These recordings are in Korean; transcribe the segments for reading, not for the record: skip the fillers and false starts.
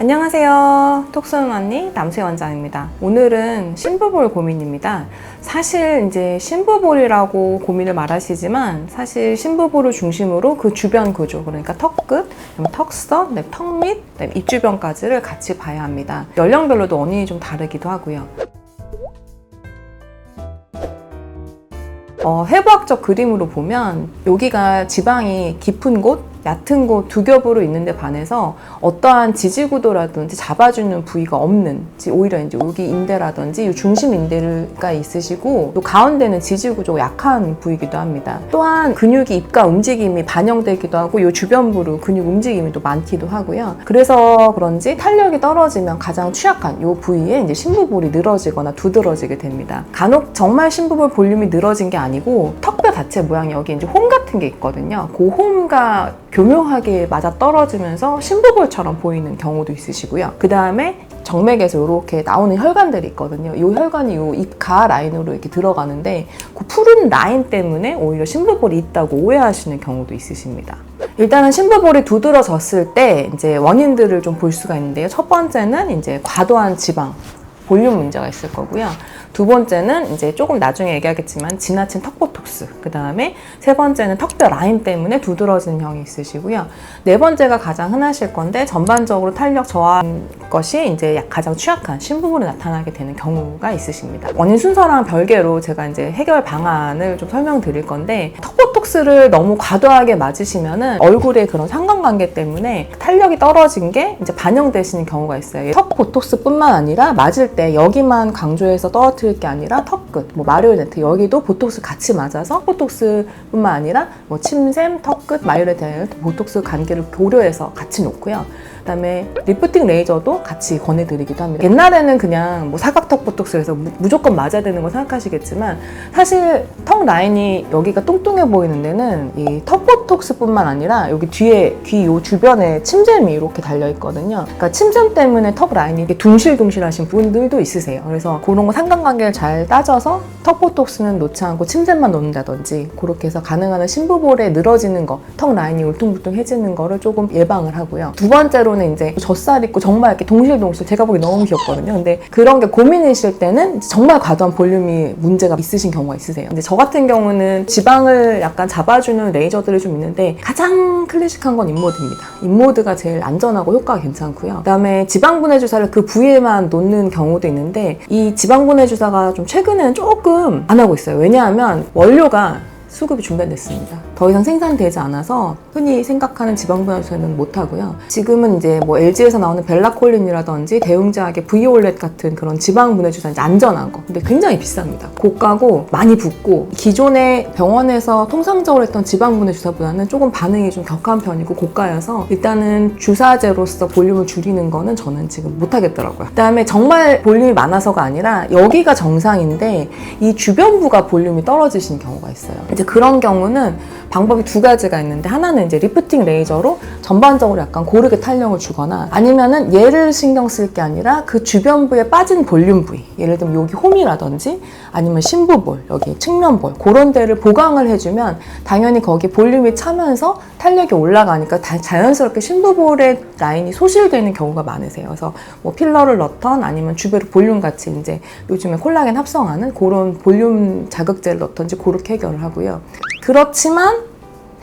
안녕하세요. 톡쏘는 언니 남수희 원장입니다. 오늘은 심부볼 고민입니다. 사실 이제 심부볼이라고 고민을 말하시지만 사실 심부볼을 중심으로 그 주변 구조, 그러니까 턱끝, 턱선, 턱 밑, 입 주변까지를 같이 봐야 합니다. 연령별로도 원인이 좀 다르기도 하고요. 해부학적 그림으로 보면 여기가 지방이 깊은 곳, 얕은 곳 두 겹으로 있는데 반해서 어떠한 지지구도라든지 잡아주는 부위가 없는, 오히려 이제 여기 인대라든지 이 중심 인대가 있으시고 또 가운데는 지지구조가 약한 부위이기도 합니다. 또한 근육이 입가 움직임이 반영되기도 하고 이 주변부로 근육 움직임이 또 많기도 하고요. 그래서 그런지 탄력이 떨어지면 가장 취약한 이 부위에 이제 심부볼이 늘어지거나 두드러지게 됩니다. 간혹 정말 심부볼 볼륨이 늘어진 게 아니고 턱뼈 자체 모양이 여기 이제 홈 같은 게 있거든요. 그 홈과 교묘하게 맞아 떨어지면서 심부볼처럼 보이는 경우도 있으시고요. 그 다음에 정맥에서 이렇게 나오는 혈관들이 있거든요. 이 혈관이 이 입가 라인으로 이렇게 들어가는데 그 푸른 라인 때문에 오히려 심부볼이 있다고 오해하시는 경우도 있으십니다. 일단은 심부볼이 두드러졌을 때 이제 원인들을 좀 볼 수가 있는데요. 첫 번째는 이제 과도한 지방, 볼륨 문제가 있을 거고요. 두 번째는 이제 조금 나중에 얘기하겠지만 지나친 턱보톡스, 그 다음에 세 번째는 턱뼈 라인 때문에 두드러지는 형이 있으시고요. 네 번째가 가장 흔하실 건데 전반적으로 탄력 저하인 것이 이제 가장 취약한 심부볼이 나타나게 되는 경우가 있으십니다. 원인 순서랑 별개로 제가 이제 해결 방안을 좀 설명드릴 건데, 턱보톡스를 너무 과도하게 맞으시면은 얼굴의 그런 상관관계 때문에 탄력이 떨어진 게 이제 반영되시는 경우가 있어요. 턱보톡스뿐만 아니라 맞을 때 여기만 강조해서 떨어뜨릴 게 아니라 턱끝, 마리오네트 여기도 보톡스 같이 맞아서 보톡스뿐만 아니라 침샘, 턱끝, 마리오네트 보톡스 관계를 고려해서 같이 놓고요. 그다음에 리프팅 레이저도 같이 권해드리기도 합니다. 옛날에는 그냥 사각턱 보톡스에서 무조건 맞아야 되는 거 생각하시겠지만 사실 턱 라인이 여기가 뚱뚱해 보이는 데는 이 턱 보톡스뿐만 아니라 여기 뒤에 귀 요 주변에 침샘이 이렇게 달려 있거든요. 그러니까 침샘 때문에 턱 라인이 이렇게 둥실둥실하신 분들도 있으세요. 그래서 그런 거 상관관계를 잘 따져서 턱 보톡스는 놓지 않고 침샘만 놓는다든지 그렇게 해서 가능한 심부볼에 늘어지는 거, 턱 라인이 울퉁불퉁해지는 거를 조금 예방을 하고요. 두 번째로 이제 젖살 있고 정말 이렇게 동실동실, 제가 보기 너무 귀엽거든요. 근데 그런 게 고민이실 때는 정말 과도한 볼륨이 문제가 있으신 경우가 있으세요. 근데 저 같은 경우는 지방을 약간 잡아주는 레이저들이 좀 있는데 가장 클래식한 건 인모드입니다. 인모드가 제일 안전하고 효과가 괜찮고요. 그다음에 지방분해 주사를 그 부위에만 놓는 경우도 있는데 이 지방분해 주사가 좀 최근에는 조금 안 하고 있어요. 왜냐하면 원료가 수급이 중단됐습니다. 더 이상 생산되지 않아서 흔히 생각하는 지방분해 주사는 못하고요. 지금은 이제 LG에서 나오는 벨라콜린이라든지 대웅제약의 비올렛 같은 그런 지방분해 주사, 이제 안전한 거. 근데 굉장히 비쌉니다. 고가고 많이 붓고 기존의 병원에서 통상적으로 했던 지방분해 주사보다는 조금 반응이 좀 격한 편이고 고가여서 일단은 주사제로서 볼륨을 줄이는 거는 저는 지금 못하겠더라고요. 그다음에 정말 볼륨이 많아서가 아니라 여기가 정상인데 이 주변부가 볼륨이 떨어지시는 경우가 있어요. 이제 그런 경우는 방법이 두 가지가 있는데, 하나는 이제 리프팅 레이저로 전반적으로 약간 고르게 탄력을 주거나, 아니면은 얘를 신경 쓸 게 아니라 그 주변부에 빠진 볼륨 부위, 예를 들면 여기 홈이라든지 아니면 심부볼, 여기 측면볼, 그런 데를 보강을 해주면 당연히 거기 볼륨이 차면서 탄력이 올라가니까 자연스럽게 심부볼의 라인이 소실되는 경우가 많으세요. 그래서 필러를 넣던 아니면 주변에 볼륨 같이 이제 요즘에 콜라겐 합성하는 그런 볼륨 자극제를 넣던지 그렇게 해결을 하고요. 그렇지만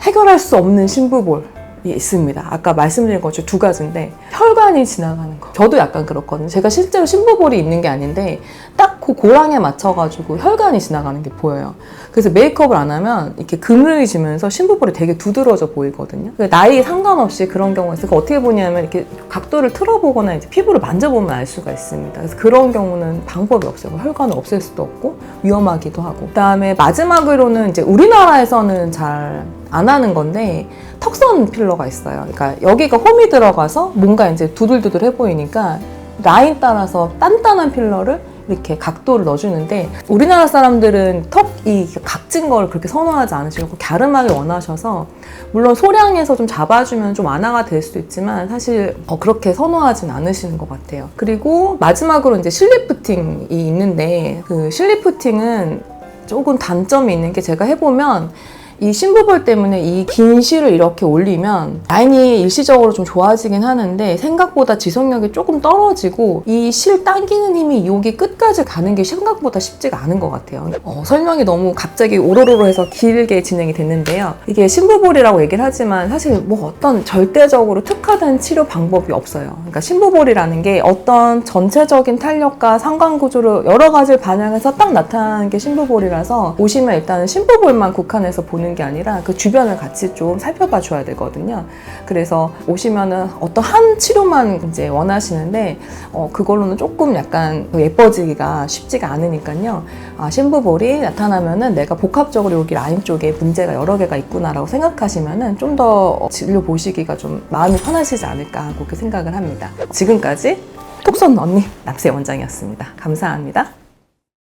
해결할 수 없는 심부볼이 있습니다. 아까 말씀드린 것 중 두 가지인데, 혈관이 지나가는 거. 저도 약간 그렇거든요. 제가 실제로 심부볼이 있는 게 아닌데 딱 그 고랑에 맞춰가지고 혈관이 지나가는 게 보여요. 그래서 메이크업을 안 하면 이렇게 그늘지면서 심부볼이 되게 두드러져 보이거든요. 나이 상관없이 그런 경우가 있어요. 어떻게 보냐면 이렇게 각도를 틀어보거나 이제 피부를 만져보면 알 수가 있습니다. 그래서 그런 경우는 방법이 없어요. 혈관을 없앨 수도 없고 위험하기도 하고. 그다음에 마지막으로는 이제 우리나라에서는 잘 안 하는 건데 턱선 필러가 있어요. 그러니까 여기가 홈이 들어가서 뭔가 이제 두들두들해 보이니까 라인 따라서 단단한 필러를 이렇게 각도를 넣어주는데, 우리나라 사람들은 턱이 각진 걸 그렇게 선호하지 않으시고 갸름하게 원하셔서 물론 소량에서 좀 잡아주면 좀 완화가 될 수도 있지만 사실 그렇게 선호하진 않으시는 것 같아요. 그리고 마지막으로 이제 실리프팅이 있는데, 그 실리프팅은 조금 단점이 있는 게, 제가 해보면 이 신부볼 때문에 이 긴 실을 이렇게 올리면 라인이 일시적으로 좀 좋아지긴 하는데 생각보다 지속력이 조금 떨어지고 이 실 당기는 힘이 여기 끝까지 가는 게 생각보다 쉽지가 않은 것 같아요. 설명이 너무 갑자기 오로로로 해서 길게 진행이 됐는데요. 이게 신부볼이라고 얘기를 하지만 사실 뭐 어떤 절대적으로 특화된 치료 방법이 없어요. 그러니까 신부볼이라는 게 어떤 전체적인 탄력과 상관구조를 여러 가지를 반영해서 딱 나타나는 게 신부볼이라서 오시면 일단은 신부볼만 국한해서 보는 게 아니라 그 주변을 같이 좀 살펴봐 줘야 되거든요. 그래서 오시면은 어떤 한 치료만 이제 원하시는데 그걸로는 조금 약간 예뻐지기가 쉽지가 않으니까요. 신부볼이 나타나면은 내가 복합적으로 여기 라인 쪽에 문제가 여러 개가 있구나라고 생각하시면은 좀 더 진료 보시기가 좀 마음이 편하시지 않을까 하고 그렇게 생각을 합니다. 지금까지 톡 쏘는 언니 남세 원장이었습니다. 감사합니다.